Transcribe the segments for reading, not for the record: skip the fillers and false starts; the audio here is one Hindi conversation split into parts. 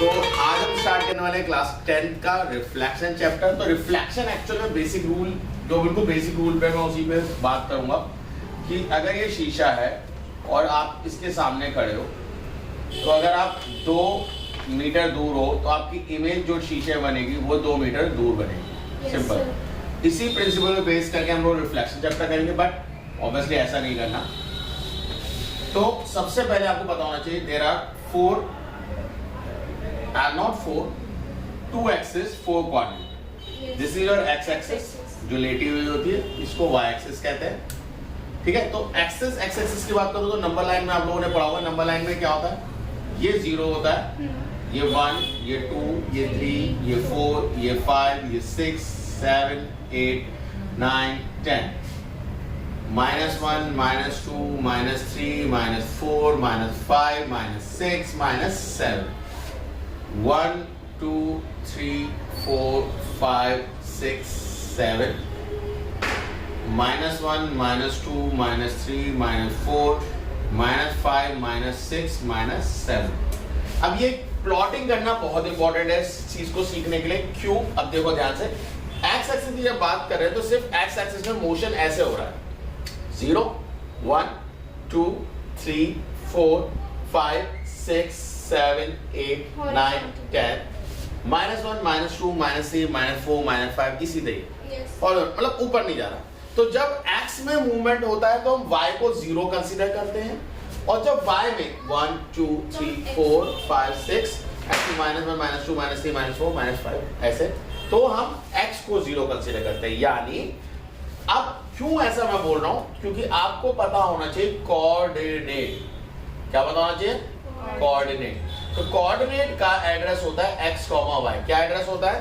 तो आज हम स्टार्ट करने वाले क्लास 10 का रिफ्लेक्शन चैप्टर। तो रिफ्लेक्शन एक्चुअल में बेसिक रूल, जो बिल्कुल बेसिक रूल पे मैं उसी पे बात करूंगा कि अगर ये शीशा है और आप इसके सामने खड़े हो, तो अगर आप 2 मीटर दूर हो तो आपकी इमेज जो शीशे बनेगी वो 2 मीटर दूर बनेगी। सिंपल। इसी प्रिंसिपल पे बेस करके हम लोग रिफ्लेक्शन चैप्टर करेंगे, बट ऑब्वियसली ऐसा नहीं करना। तो सबसे पहले आपको पता होना चाहिए there are 4 not 4, 2 axis 4 coordinate. This is your x axis जो लेटी हुई होती है, इसको y एक्सिस कहते हैं। ठीक है, तो एक्सिस x एक्सिस की बात करूं तो नंबर लाइन में आप लोगों ने पढ़ा होगा, नंबर लाइन में क्या होता है, ये 0 होता है, ये 1, ये 2, ये 3, ये 4, ये 5, ये 6, 7, 8, 9, 10, -1, -2, -3, -4, -5, -6, -7, 1, 2, 3, 4, 5, 6, 7, -1, -2, -3, -4, -5, -6, -7। अब ये प्लॉटिंग करना बहुत इंपॉर्टेंट है इस चीज को सीखने के लिए। क्यों? अब देखो ध्यान से, एक्स एक्सिस की जब बात कर रहे हैं तो सिर्फ एक्स एक्सिस में मोशन ऐसे हो रहा है, 0, 1, 2, 3, 4, 5, 6, 7, 8, 9, 10, -1, -2, -3, -4, -5 इसी तरीके, और मतलब ऊपर नहीं जा रहा। तो जब x में मूवमेंट होता है तो हम y को 0 कंसीडर करते हैं, और जब y में 1, 2, 3, 4, 5, 6 ऐसे -1, -2, -3, -4, -5 ऐसे, तो हम x को 0 कंसीडर करते हैं। यानी अब क्यों ऐसा मैं बोल रहा हूं, क्योंकि आपको पता होना चाहिए कोऑर्डिनेट। क्या पता होना चाहिए? कोऑर्डिनेट। तो कोऑर्डिनेट का एड्रेस होता है x, y। क्या एड्रेस होता है?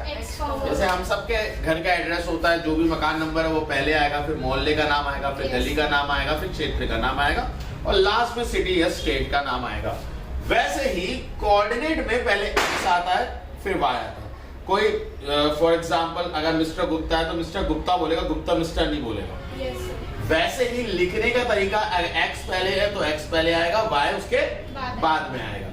जैसे हम सबके घर का एड्रेस होता है, जो भी मकान नंबर है वो पहले आएगा, फिर मोहल्ले का नाम आएगा, फिर गली का नाम आएगा, फिर क्षेत्र का नाम आएगा, और लास्ट में सिटी या स्टेट का नाम आएगा। वैसे ही कोऑर्डिनेट में पहले x आता है, फिर y आता है। कोई फॉर एग्जांपल अगर मिस्टर गुप्ता है तो मिस्टर गुप्ता बोलेगा, गुप्ता मिस्टर नहीं बोलेगा। वैसे ही लिखने का तरीका, x पहले है तो x पहले आएगा, y उसके बाद में आएगा।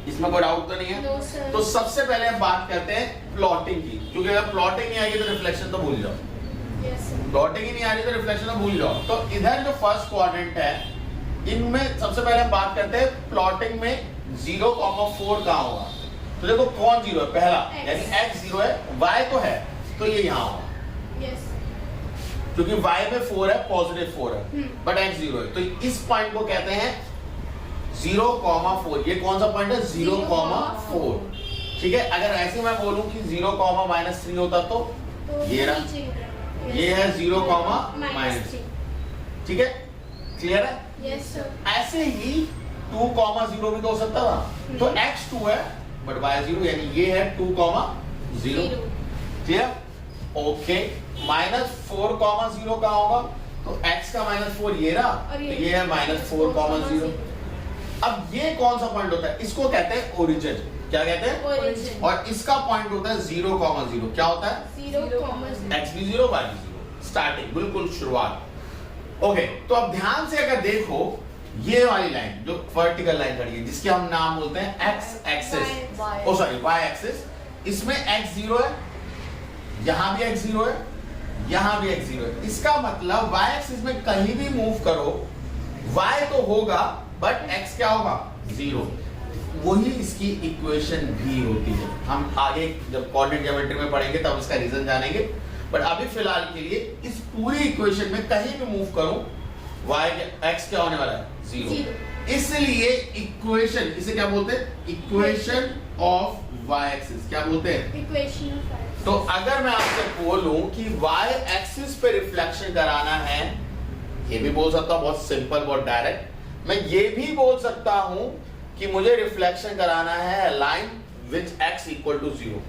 इसमें कोई डाउट तो नहीं है? No, तो सबसे पहले हम बात करते हैं प्लॉटिंग की, क्योंकि अगर प्लॉटिंग नहीं आएगी तो रिफ्लेक्शन तो भूल जाओ। प्लॉटिंग ही नहीं आ रही तो रिफ्लेक्शन तो भूल जाओ। तो इधर जो फर्स्ट क्वाड्रेंट है, इनमें सबसे पहले हम बात करते हैं प्लॉटिंग में 0,4 कहां होगा। तो देखो कौन 0 है, पहला यानी x 0 है, y तो है, तो ये यहां होगा, क्योंकि y में 4 है, पॉजिटिव 4 है, बट x 0 है, तो इस पॉइंट को कहते हैं 0,4। ये कौन सा पॉइंट है? 0,4। ठीक है, अगर ऐसे मैं बोलूं कि 0,-3 होता तो ये रहा, ये है 0,-3। ठीक है, क्लियर है? Yes, sir. ऐसे ही 2,0 भी तो हो सकता था, तो x 2 है बट y 0, यानी ये है 2,0। क्लियर? ओके, -4,0 कहां होगा, तो x का -4 ये रहा, तो ये है -4,0। अब ये कौन सा पॉइंट होता है? इसको कहते हैं ओरिजिन। क्या कहते हैं? Origin. और इसका पॉइंट होता है 0,0। क्या होता है? 0,0. x भी 0, y भी 0, स्टार्टिंग, बिल्कुल शुरुआत। ओके, तो अब ध्यान से अगर देखो, ये वाली लाइन जो वर्टिकल लाइन खड़ी है, जिसके हम नाम बोलते हैं x एक्सिस, ओ सॉरी y एक्सिस, इसमें x 0 है, यहां भी x 0 है, यहां भी x 0 है। इसका मतलब y एक्सिस में कहीं भी मूव करो, y तो होगा बट x क्या होगा? 0। वही इसकी इक्वेशन भी होती है। हम आगे जब कोऑर्डिनेट ज्योमेट्री में पढ़ेंगे तब इसका रीजन जानेंगे, बट अभी फिलहाल के लिए इस पूरी इक्वेशन में कहीं भी मूव करूं, x क्या होने वाला है? 0। इसलिए इक्वेशन, इसे क्या बोलते हैं? Equation of y axis. क्या बोलते हैं? Equation of x. तो अगर मैं आपसे बोलूं कि y एक्सिस पे रिफ्लेक्शन कराना है, ये भी बोल सकता हूं, बहुत सिंपल, बहुत डायरेक्ट। मैं ये भी बोल सकता हूं कि मुझे रिफ्लेक्शन कराना है लाइन विच x = 0।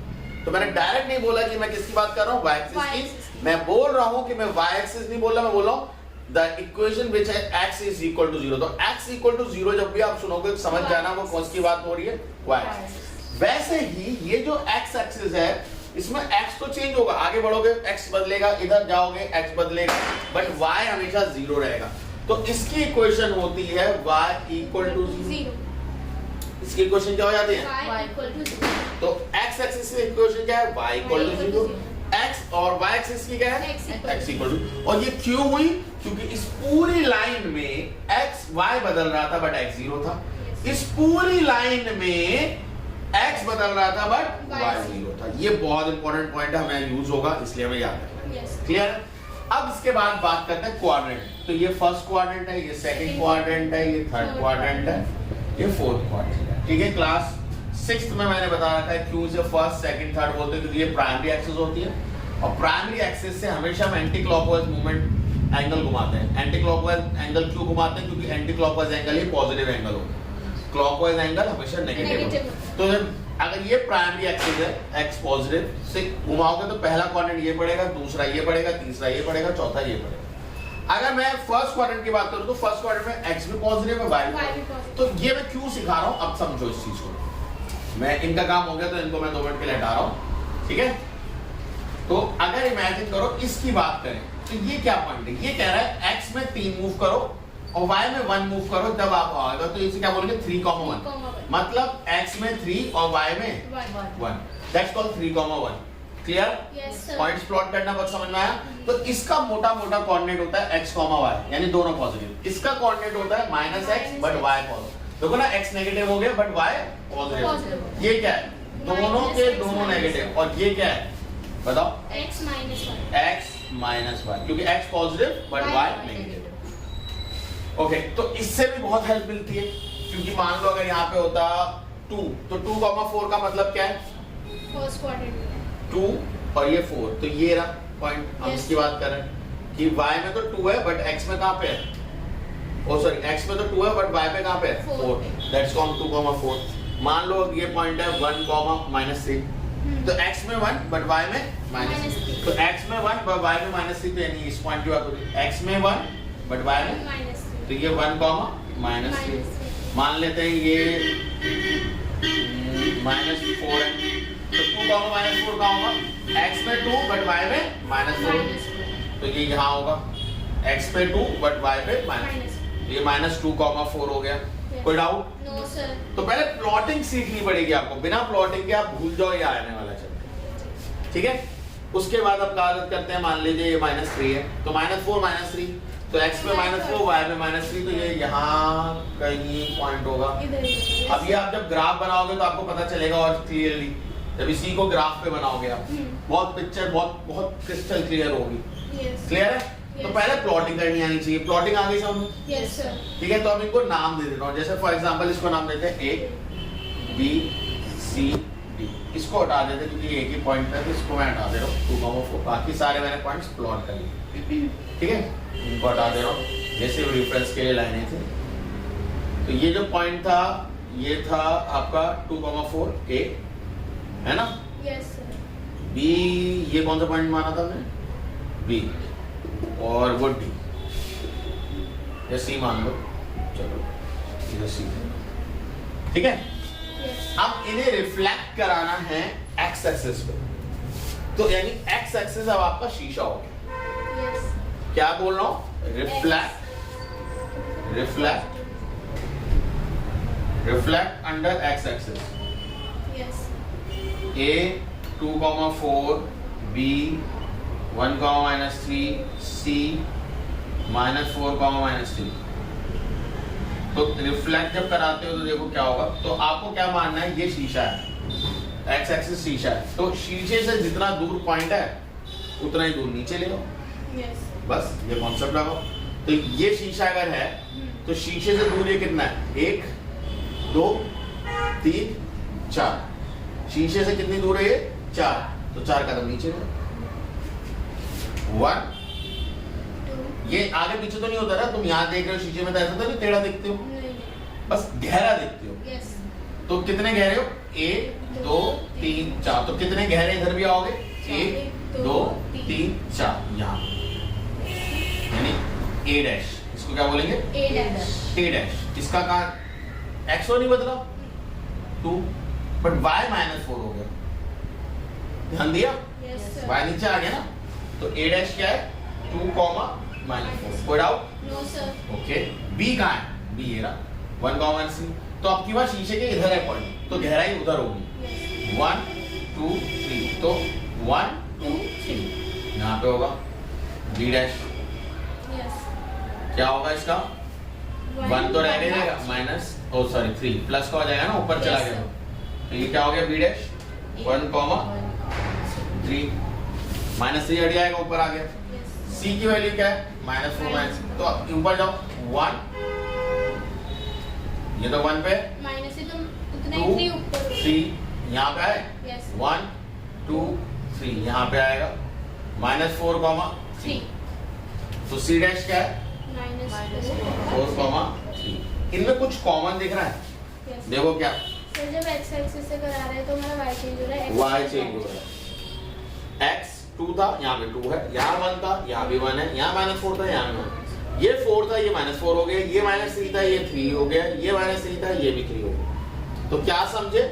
तो मैंने डायरेक्ट नहीं बोला कि मैं किसकी बात कर रहा हूं, y एक्सिस की। मैं बोल रहा हूं कि मैं y एक्सिस नहीं बोल रहा, मैं बोल रहा हूं द इक्वेशन विच है x = 0। तो x = 0 जब भी आप सुनोगे समझ जाना वो कौन सी बात हो रही है, y एक्सिस। वैसे ही ये जो x एक्सिस है, इसमें x तो चेंज होगा, आगे बढ़ोगे x बदलेगा, इधर जाओगे x बदलेगा, बट y हमेशा 0 रहेगा। तो इसकी इक्वेशन होती है y = 0। इसकी इक्वेशन क्या हो जाती है? y equal to 0. तो x एक्सिस की इक्वेशन क्या है? y equal to 0. x और y एक्सिस की क्या है? x equal to. और ये क्यों हुई? क्योंकि इस पूरी लाइन में x y बदल रहा था बट x 0 था. इस पूरी लाइन में x बदल रहा था बट y 0 था. ये बहुत इंपॉर्टेंट पॉइंट है, हमें यूज होगा इसलिए हमें याद रखना है. Yes. क्लियर है? अब इसके बाद बात करते हैं क्वाड्रेंट. तो ये फर्स्ट क्वाड्रेंट है, ये सेकंड क्वाड्रेंट है, ये थर्ड क्वाड्रेंट है, ये फोर्थ क्वाड्रेंट है. ठीक है, क्लास 6th में मैंने बता रखा है क्यों इसे फर्स्ट सेकंड थर्ड बोलते हैं, क्योंकि ये प्राइमरी एक्सिस होती है और प्राइमरी एक्सिस से हमेशा हम एंटी क्लॉकवाइज मूवमेंट एंगल घुमाते हैं. एंटी क्लॉकवाइज एंगल क्यों घुमाते हैं? क्योंकि एंटी क्लॉकवाइज एंगल ही पॉजिटिव एंगल होता है, क्लॉकवाइज एंगल हमेशा नेगेटिव होता है. तो जब अगर ये प्राइमरी एक्सिस है x पॉजिटिव से घुमाओगे तो पहला क्वाड्रेंट ये पड़ेगा, दूसरा ये पड़ेगा, तीसरा ये पड़ेगा, चौथा ये पड़ेगा. अगर मैं फर्स्ट क्वाड्रेंट की बात करूं तो फर्स्ट क्वाड्रेंट में x भी पॉजिटिव है, y भी पॉजिटिव. तो ये मैं क्यों सिखा रहा हूं अब समझो इस चीज को. मैं इनका काम हो गया तो इनको मैं 2 मिनट के लिए हटा रहा हूं. ठीक है, तो अगर इमेजिन करो इसकी बात करें तो ये क्या पॉइंट है? ये कह रहा है x में 3 मूव करो और y में 1 मूव करो, जब आप आएगा तो इसे क्या बोलेंगे? 3,1. मतलब x में 3 और y में 1. That's called 3,1. Clear? Yes, sir. Points plot करना बहुत समझ में आया? तो इसका मोटा मोटा कोऑर्डिनेट होता है x, y, यानी दोनों पॉजिटिव. इसका कोऑर्डिनेट होता है -x बट y पॉजिटिव. देखो ना, x नेगेटिव हो गया बट y पॉजिटिव. ये क्या है? दोनों के दोनों नेगेटिव. और ये क्या है बताओ? x minus 1. x minus y, क्योंकि x positive but y negative. Okay, तो इससे भी बहुत हेल्प मिलती है, क्योंकि मान लो अगर यहाँ पे होता 2 तो 2,4 का मतलब क्या है? First quadrant. 2 और ये 4. तो ये रहा पॉइंट. हम Yes. इसकी बात कर रहे हैं कि y में तो 2 है बट x में कहाँ पे है? ओ सॉरी, x में तो 2 है बट y पे कहाँ पे है? 4. That's called 2,4. मान लो ये पॉइंट है 1,-3. तो x में 1 बट y में -3. तो x में 1 बट y में -3. तो यानी इस पॉइंट की बात हो रही है x में 1 बट y में Minus 3. तो ये 1,-3. मान लेते हैं ये -4 है. तो 2,-4 कहाँ होगा? x में 2 बट y में -4. तो ये यहाँ होगा x पे 2 बट y पे -. ये -2,4 हो गया. कोई डाउट? No, sir. तो पहले प्लॉटिंग सीखनी पड़ेगी आपको. बिना प्लॉटिंग के आप भूल जाओ ये आने वाला चैप्टर. ठीक है, उसके बाद अब कार्य करते हैं. मान लीजिए ये -3 है तो -4 -3. तो x में -4 y में -3. तो ये यहाँ कहीं पॉइंट होगा. इधर. अब ये आप जब ग्राफ बनाओगे तो आपको पता चलेगा और क्लियरली. जब इसी को ग्राफ पे बनाओगे आप बहुत पिक्चर बहुत क्रिस्टल क्लियर होगी. Yes. क्लियर है? तो पहले प्लॉटिंग करनी आनी चाहिए. प्लॉटिंग आ गई समझ? Yes, sir. ठीक है, तो अब इनको नाम दे देता हूँ. जैसे फॉर एग्जांपल इसको नाम देते हैं A B C D. इसको हटा देते हैं क्योंकि एक ही पॉइंट है, तो इसको मैं हटा दे रहा हूँ 2,4. बाकी सारे मैंने पॉइंट्स प्लॉट कर लिए. ठीक है, इनको हटा दे रहा हूँ जैसे रेफरेंस के लिए लाइनें थी. तो ये जो पॉइंट था ये था आपका 2,4 A है ना. Yes, sir. B ये कौन सा पॉइंट माना था हमने? B और वो D या C मान लो. चलो ये C. ठीक है, Yes. अब इन्हें रिफ्लेक्ट कराना है x एक्सिस पे. तो यानी x एक्सिस अब आपका शीशा हो गया. Yes. क्या बोल रहा हूं? Reflect under x axis. Yes. A 2,4 B 1,-3 C -4,-3. तो रिफ्लेक्ट जब कराते हो तो देखो क्या होगा. तो आपको क्या मानना है? ये शीशा है, x एक्सिस शीशा है. तो शीशे से जितना दूर पॉइंट है उतना ही दूर नीचे ले लो. Yes. बस ये कॉन्सेप्ट लगाओ. तो ये शीशा अगर है तो शीशे से दूर ये कितना है? 1 2 3 4. शीशे से कितनी दूर है ये? 4. तो 4 कदम नीचे लो. 1. 2. ये आगे पीछे तो नहीं होता ना. तुम यहाँ देख रहे हो शीशे में तो ऐसा तो नहीं टेढ़ा देखते हो, नहीं. बस गहरा देखते हो. Yes. तो कितने गहरे हो? 1 2 3 4. तो कितने गहरे इधर भी आओगे? 1 2 3 4. यहाँ यानी A डैश. इसको क्या बोलेंगे? A dash. A dash. इसका कहाँ? x नहीं बदला 2 बट y -4 हो गया. ध्यान दिया? Yes, sir. y नीचे आ गया ना. तो A डैश क्या है? 2, -4. कोई doubt? No, sir. Okay. B कहाँ है? B ये रहा. 1,3 तो आपकी बात शीशे के इधर है पॉइंट, तो गहराई उधर होगी। Yes. 1 2 3 तो 1 2 3 यहाँ पे होगा B डैश। Yes. क्या होगा इसका? 1 तो रह नहीं जाएगा, माइनस ओ सॉरी 3 प्लस का हो जाएगा ना, ऊपर चला Yes, गया। sir. तो ये क्या हो गया? B डैश 1,3 माइनस 3 हट जाएगा, ऊपर आ गया। Yes. C की वैल्यू क्या है? -4 माइनस, तो ऊपर जाओ 1, ये तो 1 पे, माइनस से तुम उतना 2 ही 3 ऊपर 3 यहाँ पे आए, Yes. 1 2 3 यहाँ पे आएगा, -4,3 3 तो C डैश क्या है? minus 4,3 इनमें कुछ कॉमन दिख रहा है? Yes. देखो क्या सर जब x एक्सिस से करा रहे हैं तो हमारा y चेंज हो रहा है, x y चेंज हो रहा है। x 2 था, यहाँ पे 2 है, यहाँ 1 था, यहाँ भी 1 है, यहाँ -4 था, यहाँ भी 1, ये 4 था, ये -4 हो गया, ये -3 था, ये 3 हो गया, ये -3 था, ये भी 3 हो गया। तो क्या समझे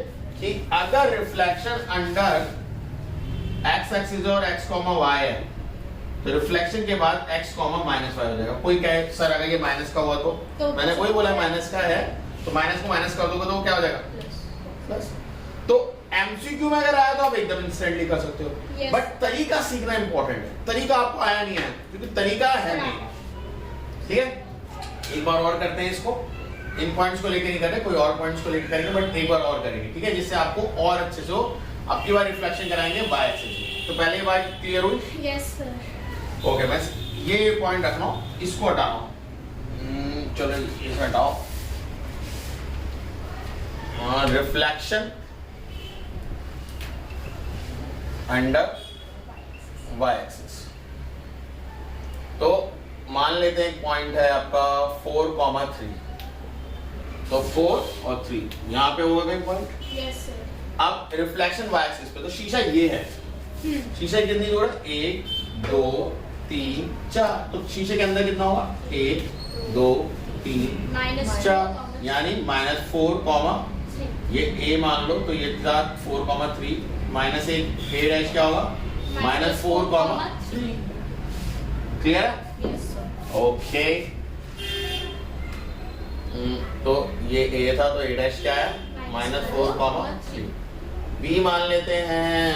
कि अगर रिफ्लेक्शन अंडर x एक्सिस और x, y है तो रिफ्लेक्शन के बाद x, -y हो जाएगा। कोई कहे सर अगर ये माइनस का हुआ तो मैंने कोई बोला माइनस का है तो माइनस को माइनस कर दोगे तो क्या हो जाएगा? प्लस। तो एमसीक्यू में अगर आया तो आप एकदम इंस्टेंटली कर सकते हो। Yes. बट तरीका सीखना इंपॉर्टेंट है। तरीका आपको आया नहीं है क्योंकि तरीका है नहीं। ठीक है, एक बार और करते हैं इसको। इन पॉइंट्स को लेकर नहीं करते, कोई और पॉइंट्स को लेकर करेंगे, बट एक बार और करेंगे। ठीक है, जिससे आपको और अच्छे से हो। अब की बार रिफ्लेक्शन कराएंगे बाय एक्सिस। तो पहले बार क्लियर हुई? Yes sir. ओके, बस ये पॉइंट रखना, इसको हटाओ। चलो इसे हटाओ। Reflection under y axis. तो मान लेते हैं एक पॉइंट है आपका 4,3, तो 4 और 3 यहाँ पे होगा एक पॉइंट। Yes sir. अब रिफ्लेक्शन y एक्सिस पे, तो शीशा ये है, शीशा की कितनी दूर है? 1 2 3 4, तो शीशे के अंदर कितना होगा? 1 2 3 4, यानी -4, ये a मान लो, तो ये था 4,3 माइनस एक a डैश क्या होगा? -4,3। क्लियर है? Yes sir. ओके, तो ये a था, तो a डैश क्या है? -4,3। b मान लेते हैं,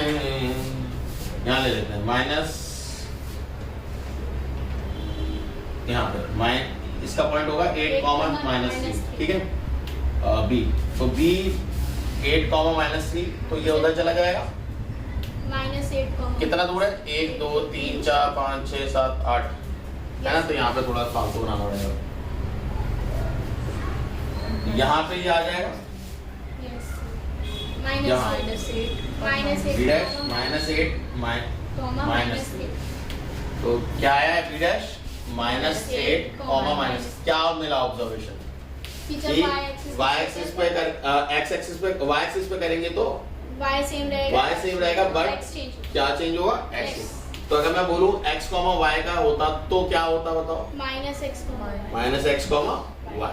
यहाँ ले लेते हैं माइनस, यहाँ पे इसका पॉइंट होगा 8, -3। ठीक है, b तो b 8, -3, तो ये उधर चला जाएगा। -8, कितना दूर है? 1 2 3 4 5 6 7 8 है ना, तो यहाँ पे थोड़ा फालतू बनाना पड़ेगा। यहाँ पे ये आ जाएगा Yes. यहाँ। -8, b डैश -8 -3, तो क्या आया है? b डैश -8, क्या मिला ऑब्जर्वेशन? टीचर y एक्सिस पे x एक्सिस पे y एक्सिस पे करेंगे तो y सेम रहेगा, y सेम रहेगा, बट x चेंज क्या चेंज होगा? x। तो अगर मैं बोलूं x, y का होता तो क्या होता बताओ? -x, -x, y।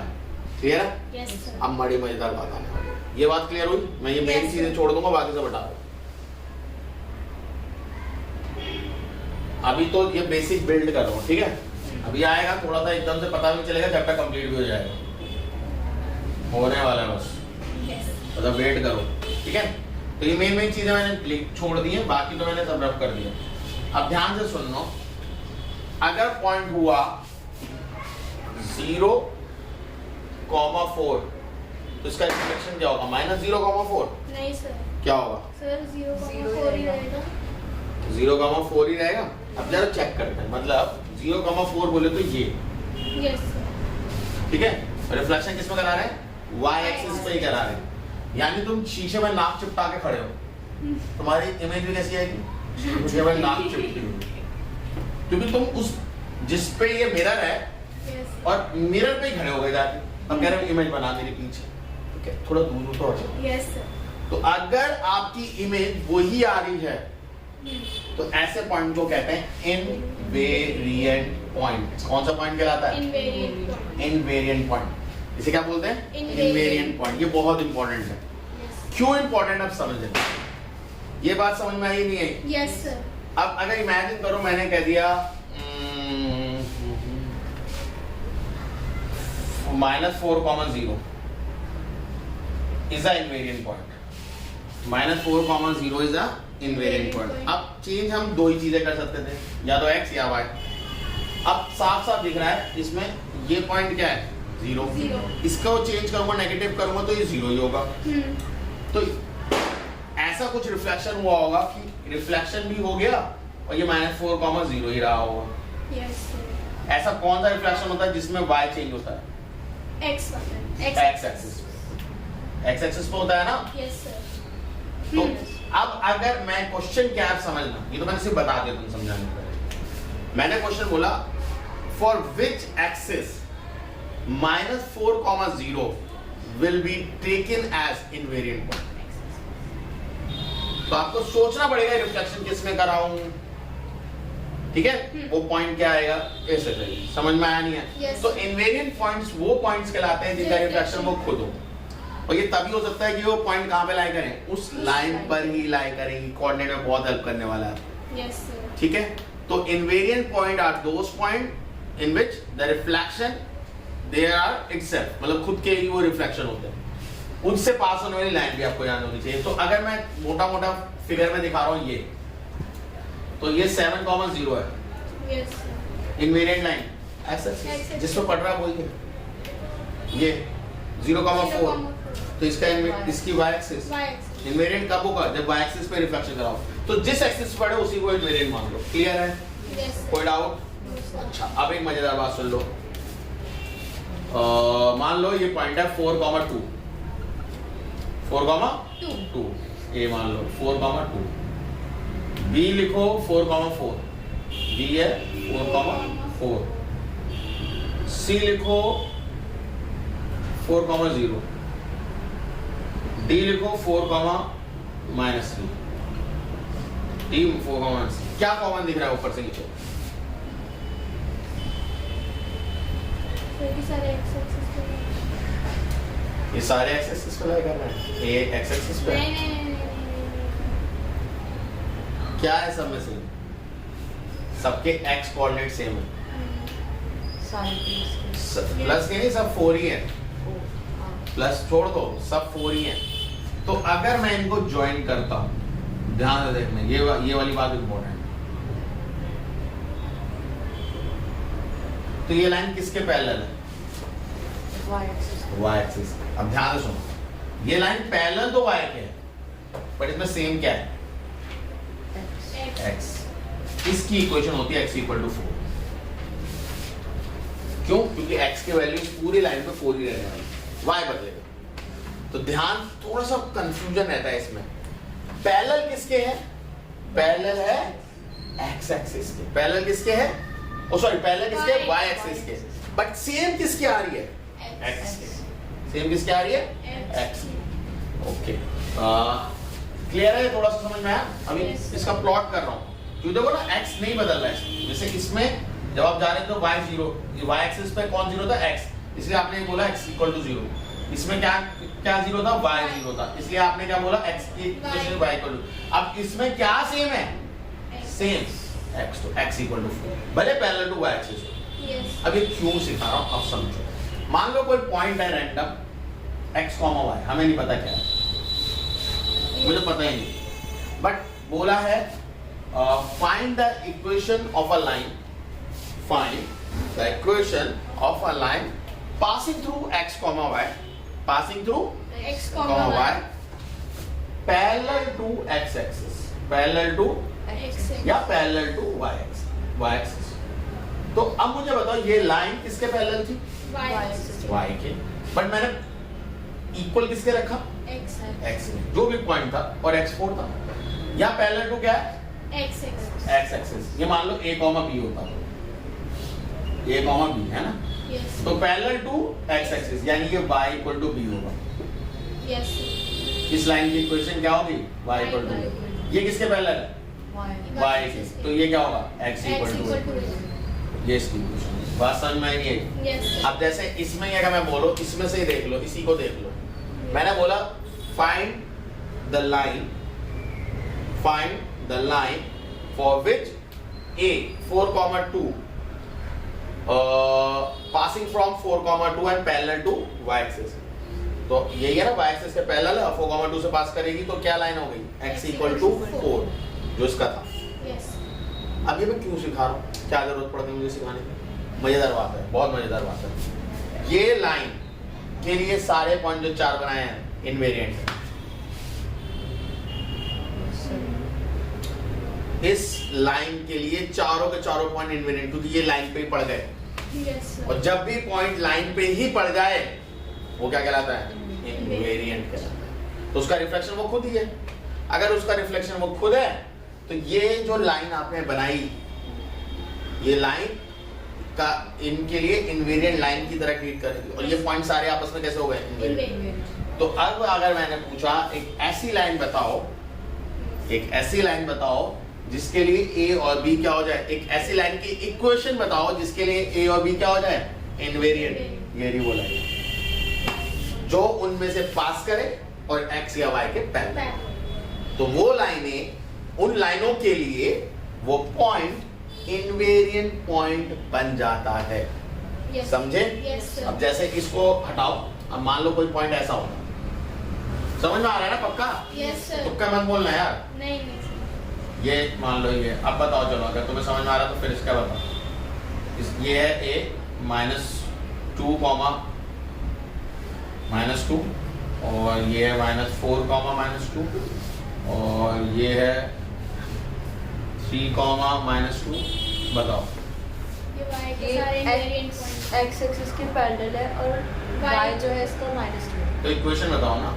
क्लियर है? Yes sir. अब बड़ी मजेदार बात आने वाली है। ये बात क्लियर हुई? मैं ये मेन Yes, चीजें sir. छोड़ दूंगा, बाकी सब हटा दो। अभी तो ये बेसिक बिल्ड कर रहा हूँ, ठीक है? अभी आएगा थोड़ा सा, एकदम से पता नहीं चलेगा जब तक कंप्लीट भी हो जाएगा। होने वाला है बस, Yes. मतलब वेट करो। ठीक है, तो ये मेन चीजें मैंने छोड़ दी हैं, बाकी तो मैंने सब रब कर दिया। अब ध्यान से सुन लो, अगर पॉइंट हुआ 0,4 तो इसका रिफ्लेक्शन क्या होगा? -0,4। नहीं सर, क्या होगा? सर 0,4 ही रहेगा। 0,4 ही रहेगा। अब जरा चेक करते हैं, मतलब 0,4 बोले तो ये, Yes sir. ठीक है? रिफ्लेक्शन किस में करा रहे हैं? y एक्सिस पे ही करा रहे हैं। यानी तुम शीशे में नाक चिपटा के खड़े हो, तुम्हारी इमेज भी कैसी आएगी? शीशे में नाक चिपटी हुई, क्योंकि तुम उस जिस पे ये मिरर है Yes. और मिरर पे ही खड़े हो गए जाके। अब कह रहे हो इमेज बना मेरे पीछे, ठीक है? थोड़ा दूर तो हो जाओ। Yes sir. तो अगर आपकी इमेज वही आ रही है तो ऐसे पॉइंट को कहते हैं इनवेरिएंट पॉइंट। कौन सा पॉइंट कहलाता है? Invariant. Invariant point. इसे क्या बोलते हैं? Invariant. Invariant point. ये बहुत इंपॉर्टेंट है। Yes. क्यों इंपॉर्टेंट अब समझ लें। ये बात समझ में आई नहीं आई? Yes sir. अब अगर इमेजिन करो मैंने कह दिया -4,0 is a invariant point. -4,0 is a invariant point. अब चेंज हम दो ही चीजें कर सकते थे, या तो x या y. अब साफ साफ दिख रहा है इसमें ये पॉइंट क्या है, 0. इसको चेंज करूंगा, नेगेटिव करूंगा तो ये 0 ही होगा. तो ऐसा कुछ रिफ्लेक्शन हुआ होगा कि रिफ्लेक्शन भी हो गया और ये -4,0 ही रहा होगा. Yes, sir. ऐसा कौन सा रिफ्लेक्शन होता है जिसमें y चेंज होता है? X x एक्सिस पे होता है ना. Yes, sir. तो अब अगर मैं क्वेश्चन क्या है समझना, ये तो मैंने सिर्फ बता दिया तुम समझाने के पहले. मैंने क्वेश्चन बोला for which axis -4,0 will be taken as invariant point. तो आपको सोचना पड़ेगा रिफ्लेक्शन किसमें कर रहा हूं, ठीक है. वो पॉइंट क्या आएगा, ऐसे चाहिए. समझ में आया नहीं है? Yes. तो इनवेरिएंट पॉइंट्स वो पॉइंट्स कहलाते हैं जिनका रिफ्लेक्शन वो खुद हो. और ये तभी हो सकता है कि वो पॉइंट कहां पे लाई करें, उस लाइन पर ही लाई करेंगे. कोऑर्डिनेट में बहुत हेल्प करने वाला है. Yes, sir. ठीक है. तो invariant point are those point in which the reflection they are itself, मतलब खुद के ही वो रिफ्लेक्शन होते हैं. उनसे पास होने वाली लाइन भी आपको याद होनी चाहिए. तो अगर मैं मोटा मोटा फिगर में दिखा रहा हूं ये, तो ये 7,0 है Yes, sir. Invariant line axis जिस पे पड़ रहा है वही है. ये 0,4, तो इसका इसकी y axis Y axis. Invariant कब होगा, जब y एक्सिस पे रिफ्लेक्शन कराओ. तो जिस एक्सिस पे पड़े उसी को इनवेरिएंट मान लो. क्लियर है? Yes, sir. कोई डाउट? अच्छा, अब एक मजेदार बात सुन लो. मान लो ये पॉइंट है 4,2. 4,2 ए मान लो 4,2. बी लिखो 4,4. बी है 4,4. सी लिखो 4,0. डी लिखो 4,-3. डी 4,-. क्या कॉमन दिख रहा है ऊपर से नीचे? क्योंकि सारे X axis पे हैं. ये सारे एक्स एक्सिस पे लाई कर रहे हैं. ए एक्स एक्सिस पे नहीं. क्या है सब में से? सबके एक्स कोऑर्डिनेट सेम है. प्लस के नहीं, सब 4 ही है. प्लस छोड़ दो, सब 4 ही है. तो अगर मैं इनको ज्वाइन करता हूं, ध्यान से देखना, ये वाली बात इंपॉर्टेंट. तो ये लाइन किसके पैरेलल है? y axis. अब ध्यान से सुनो, ये लाइन पैरेलल तो y के है, बट इसमें सेम क्या है? x. इसकी इक्वेशन होती है x = 4. क्यों? क्योंकि x के वैल्यू पूरी लाइन पे 4 ही रहने वाली, y बदलेगा. तो ध्यान, थोड़ा सा कंफ्यूजन रहता है इसमें. पैरेलल किसके है? पैरेलल है x एक्सिस के. पैरेलल किसके है? ओ सॉरी, पैरेलल किसके है? y एक्सिस के. बट सेम किसके आ रही है? x के. सेम किसके आ रही है? x. ओके, क्लियर है? थोड़ा सा समझ में आया? अभी इसका प्लॉट कर रहा हूँ. क्यों? देखो ना, x नहीं बदल रहा है. जैसे इसमें जब आप जा रहे थे तो y 0, y एक्सिस पे कौन 0 था? x. इसलिए आपने बोला x = 0. इसमें क्या 0 था? y 0 था. इसलिए आपने क्या बोला? x की इक्वेशन y = 0. अब इसमें क्या सेम है? Same x. तो x = 4, भले पैरेलल टू y एक्सिस हो. Yes. अब ये क्यों सिखा रहा हूं, अब समझो. मान लो कोई पॉइंट है रैंडम x, y, हमें नहीं पता क्या है, मुझे पता ही नहीं, बट बोला है find the equation of a line. Find the equation of a line passing through x, y, passing through X, y parallel to x axis, parallel to X. या parallel to y axis. तो अब मुझे बताओ, ये लाइन किसके पैरेलल थी? Y axis. y के. बट मैंने इक्वल किसके रखा? X. x के, जो भी पॉइंट था, और x4 था. या पैरेलल टू क्या है? X axis. x axis. ये मान लो a, b होता, a, b है ना. Yes. तो पैरेलल टू x एक्सिस, यानी ये y = b होगा. Yes. इस लाइन की इक्वेशन क्या होगी? y = b. ये किसके पैरेलल है? y के. तो ये क्या होगा? x = ये इसकी इक्वेशन. बात समझ में आई नहीं आई? Yes. अब जैसे इसमें अगर मैं बोलो, इसमें से ही देख लो, इसी को देख लो. मैंने बोला find the line for which a 4,2 passing from 4,2 and parallel to y axis. तो यही है ना, y एक्सिस के पैरेलल है, 4,2 से पास करेगी तो क्या लाइन हो गई, x इक्वल टू 4, जो इसका था। यस अब ये मैं क्यों सिखा रहा हूँ, क्या जरूरत पड़ती है मुझे सिखाने की, मजेदार बात है, बहुत मजेदार बात है। ये लाइन के लिए सारे पॉइंट जो 4 बनाए हैं इनवेरिएंट है। इस लाइन के लिए चारों के चारों पॉइंट इनवेरिएंट, क्योंकि ये लाइन पे ही पड़ गए। यस और जब भी पॉइंट लाइन पे ही पड़ जाए वो क्या कहलाता है, इनवेरिएंट कहलाता है। तो उसका रिफ्लेक्शन वो खुद ही है। अगर उसका रिफ्लेक्शन वो खुद है तो ये जो लाइन आपने बनाई, ये लाइन का इनके लिए इनवेरिएंट लाइन की तरह ट्रीट करेगी। और ये पॉइंट सारे आपस में कैसे हो गए, इनवेरिएंट। तो अब अगर मैंने पूछा एक ऐसी लाइन बताओ, एक ऐसी लाइन बताओ जिसके लिए a और b क्या हो जाए, एक ऐसी लाइन की इक्वेशन बताओ जिसके लिए a और b क्या हो जाए, इनवेरिएंट। ये नहीं बोला जो उनमें से पास करे और x या y के पैरेलल। तो वो लाइनें, उन लाइनों के लिए वो पॉइंट इनवेरिएंट पॉइंट बन जाता है। Yes. समझे? Yes, sir. अब जैसे इसको हटाओ, अब मान लो कोई पॉइंट ऐसा होगा, समझ में आ रहा है ना पक्का? Yes, sir. तुक्का मत बोलना यार। नहीं नहीं sir. ये मान लो ये, अब बताओ चलो, अगर तुम्हें समझ में आ रहा तो फिर इसका बताओ। ये है a -2, -2 और ये है -4, -2 और ये है 3, -2। बताओ ये y के सारे इनवेरिएंट पॉइंट। एक्स एक्सिस के पैरेलल है और y जो है इसका -2। तो इक्वेशन बताओ ना,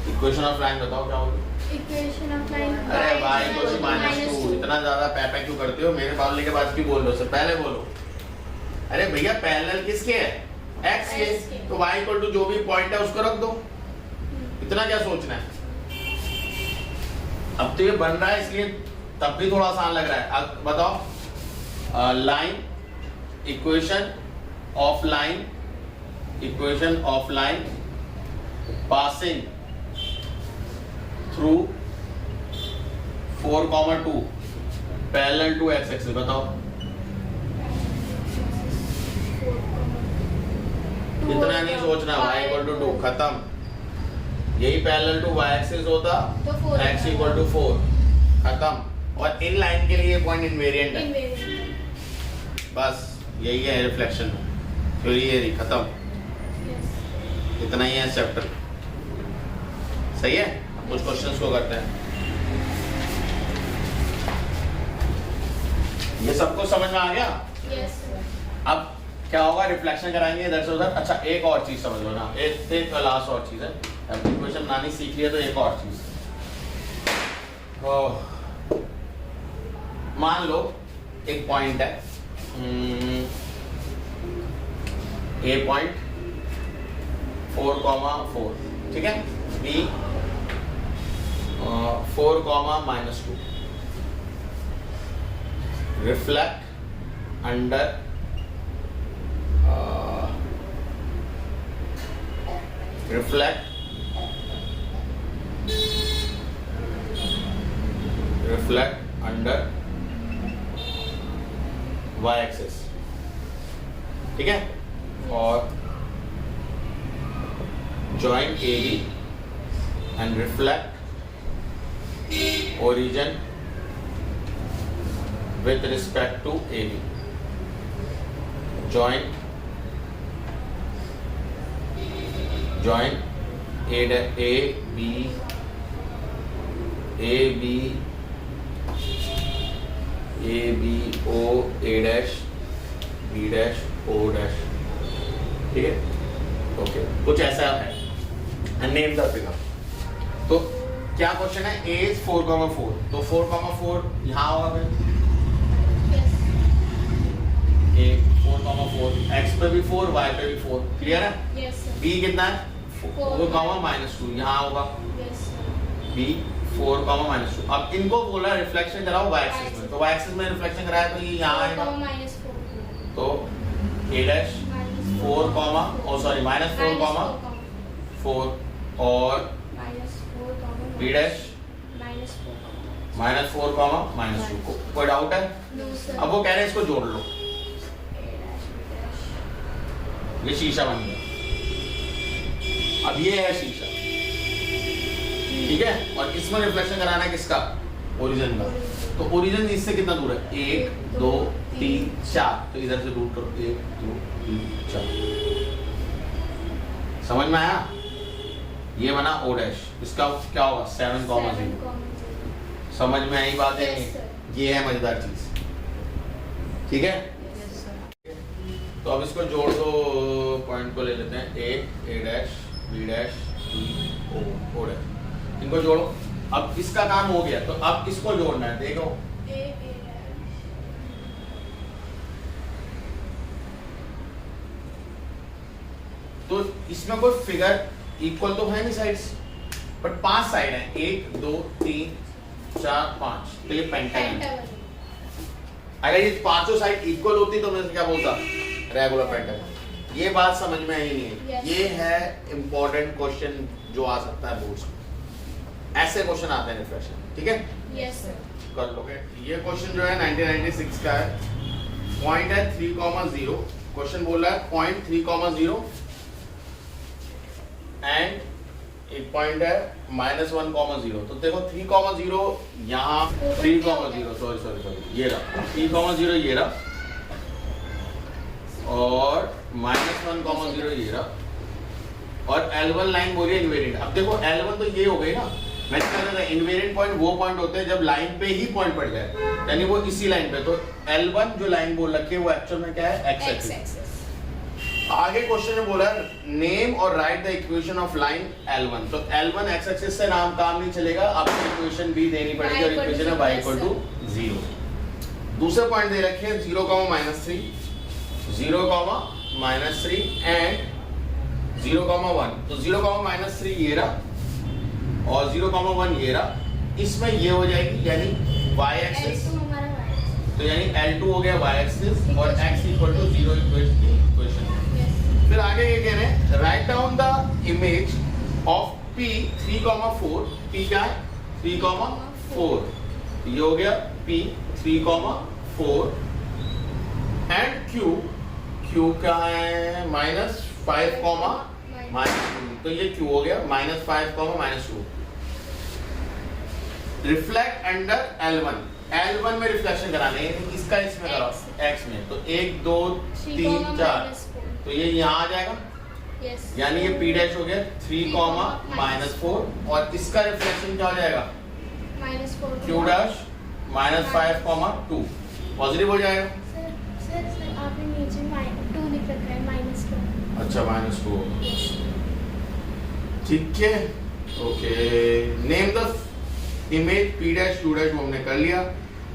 इक्वेशन ऑफ लाइन बताओ क्या होगी। इक्वेशन ऑफ लाइन अरे भाई कुछ -2, इतना ज्यादा पैपा क्यों करते हो, मेरे बावली के बाद क्यों बोल रहे हो, उससे पहले बोलो। अरे भैया पैरेलल किसके है, x के, तो y इक्वल टू जो भी पॉइंट है उसको रख दो। इतना क्या सोचना है। अब तो ये बन रहा है इसलिए तब भी थोड़ा आसान लग रहा है। अब बताओ line, equation of line, equation of line passing through 4,2 parallel to x axis. बताओ इतना नहीं सोचना, y इक्वल टू 2 खत्म। यही पैरेलल टू y एक्सिस होता तो 4 x इक्वल टू 4 खत्म। और इन लाइन के लिए पॉइंट इनवेरिएंट है, इनवेरिएंट। बस यही है रिफ्लेक्शन, फिर ये रही खत्म। यस इतना ही है चैप्टर, सही है। कुछ क्वेश्चंस को करते हैं, ये सबको समझ में आ गया। यस अब क्या होगा, रिफ्लेक्शन कराएंगे इधर से उधर। अच्छा एक और चीज समझ लो ना, एक लास्ट और चीज है, इक्वेशन बनानी सीख लिया तो एक और चीज। मान लो एक पॉइंट है, ए पॉइंट 4,4, ठीक है, B 4, -2, reflect under reflect under y axis, ठीक है, और join AB and reflect origin with respect to AB. Join O A dash B dash O dash, ठीक है, ओके, कुछ ऐसा है। Name the figure. तो क्या क्वेश्चन है, a is 4,4, तो 4,4 यहाँ होगा, a 4,4, x पे भी 4, y पे भी 4, क्लियर है। यस b कितना है, 4,-2, यहाँ होगा यस b 4,-2। अब इनको बोला रिफ्लेक्शन कराओ y एक्सिस में, तो y एक्सिस में रिफ्लेक्शन कराया तो ये यहाँ आएगा, तो a dash 4, -4, और b dash -4, -2। कोई डाउट है? No sir. अब वो कह रहे हैं इसको जोड़ लो, ये शीशा बन गया। अब ये है शीशा, ठीक है, और इसमें रिफ्लेक्शन कराना है किसका? ओरिजिन का। तो ओरिजिन इससे कितना दूर है? 1 2 3 4, तो इधर से रूट करो 1 2 3 4। समझ में आया? ये बना O डैश, इसका क्या होगा? 7,0। समझ में आई बात है? ये है मजेदार चीज, ठीक है। तो अब इसको जोड़ दो, पॉइंट को ले लेते हैं A dash B dash B O dash, इनको जोड़ो। अब इसका काम हो गया, तो अब इसको जोड़ना है। देखो तो इसमें कोई फिगर इक्वल तो है नहीं साइड्स, बट 5 साइड है, 1 2 3 4 5, तो ये पेंटागन। अगर ये पांचों साइड इक्वल होती तो मैं क्या बोलता? Regular pentagon. ये बात समझ में आई नहीं है? Yes. ये है इंपॉर्टेंट क्वेश्चन जो आ सकता है बोर्ड्स में, ऐसे क्वेश्चन आते हैं रिफ्लेक्शन, ठीक है। Yes sir. कर लोगे। ये क्वेश्चन जो है 1996 का है, पॉइंट है 3,0। क्वेश्चन बोल रहा है पॉइंट 3,0 एंड एक पॉइंट है -1,0। तो देखो 3,0 यहाँ 3,0, सॉरी ये रहा 3,0 ये रहा, और -1,0 ये रहा, और L1 लाइन बोलिए इन्वेरिएंट। अब देखो L1 तो ये हो गई ना, मैं कह रहा था इन्वेरिएंट पॉइंट वो पॉइंट होते हैं जब लाइन पे ही पॉइंट पड़ जाए, यानी वो इसी लाइन पे। तो L1 जो लाइन बोल रखी है वो एक्चुअल में क्या है? X axis. आगे क्वेश्चन में बोला नेम और right the equation of line L1। तो L1 एक्स एक्सिस से नाम काम नहीं चलेगा, आपको इक्वेशन भी देनी पड़ेगी, और इक्वेशन है y = 0। दूसरे पॉइंट दे रखे हैं 0, -3, 0, -3 एंड 0, 1। तो 0, -3 ये रहा, और 0, 1 ये रहा। इसमें ये हो जाएगी यानी y एक्सिस, तो यानी L2 हो गया y एक्सिस, और x = 0 इक्वेशन। फिर आगे ये कह रहे हैं write down the image of P 3, 4। P क्या है? 3, 4। ये हो गया P 3, 4 एंड Q क्या है? -5, -2। तो ये Q हो गया -5, -2। रिफ्लेक्ट अंडर L1 में रिफ्लेक्शन कराना है, इसका इसमें कराओ X में। तो 1 2 3 4, तो ये यहाँ आ जाएगा, यानी ये P डैश हो गया 3, -4, और इसका रिफ्लेक्शन क्या हो जाएगा? Q डैश -5, 2 पॉजिटिव हो जाएगा। सर आपने नीचे -2 लिख रखा है, -2। अच्छा -2, ठीक है, okay. Name the image P dash Q dash हमने कर लिया।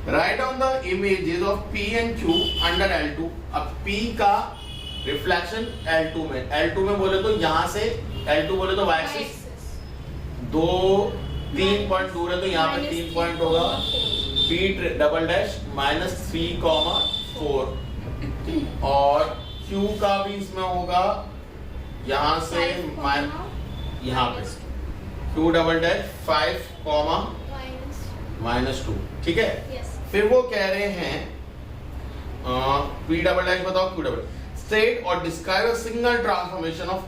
Write down the images of P and Q under L2। अब P का रिफ्लेक्शन L2 में बोले तो यहाँ से L2 बोले तो y एक्सिस 2 3 पॉइंट दूर है, तो यहाँ पे 3 पॉइंट होगा। P डबल डैश -3, 4, और Q का भी इसमें होगा यहाँ से यहाँ पे Q डबल डैश 5, -2, ठीक है। फिर वो कह रहे हैं P डबल डैश बताओ, Q डबल स्टेट और describe a single transformation of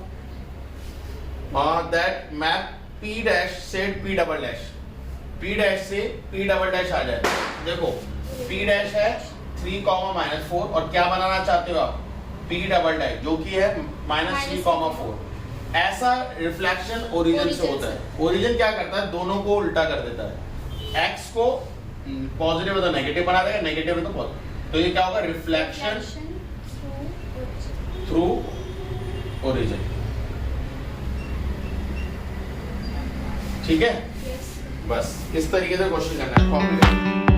that map P dash set P double dash. P dash से P डबल डैश आ जाए। देखो P डैश है 3, -4, और क्या बनाना चाहते हो आप? P डबल डैश जो कि है -3, 4। ऐसा रिफ्लेक्शन ओरिजिन से होता है। ओरिजिन क्या करता है? दोनों को उल्टा कर देता है, x को पॉजिटिव है तो नेगेटिव बना देगा, नेगेटिव है तो पॉजिटिव। तो ये क्या होगा? रिफ्लेक्शन थ्रू ओरिजिन, ठीक है। बस इस तरीके से क्वेश्चन करना है।